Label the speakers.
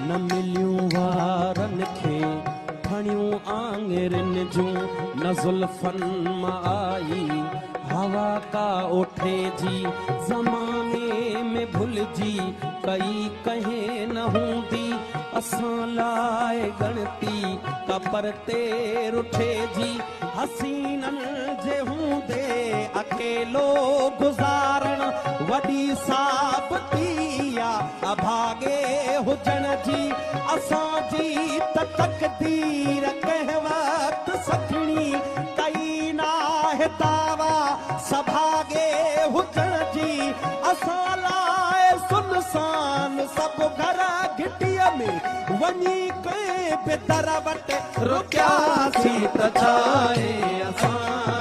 Speaker 1: न मिलियूं वारनि खे खणियूं आङिरिन जूं न ज़ुल्फनि मां आई हवा का ओठे जी ज़माने में भुलिजी कई कहीं न हूंदी असां लाइ गणती का परते रुठे जी हसीननि जे हूंदे अकेलो गुज़ारण वॾी साबती आहे अभागे हुजण जी असांजी त तक़दीर कंहिं वक़्तु सखणी कई नाहे तावा सभागे हुजण जी असां लाइ सुनसान सभु घर घिटीअ में वञी कंहिं बि दर वटि रुकियासीं त छाहे असां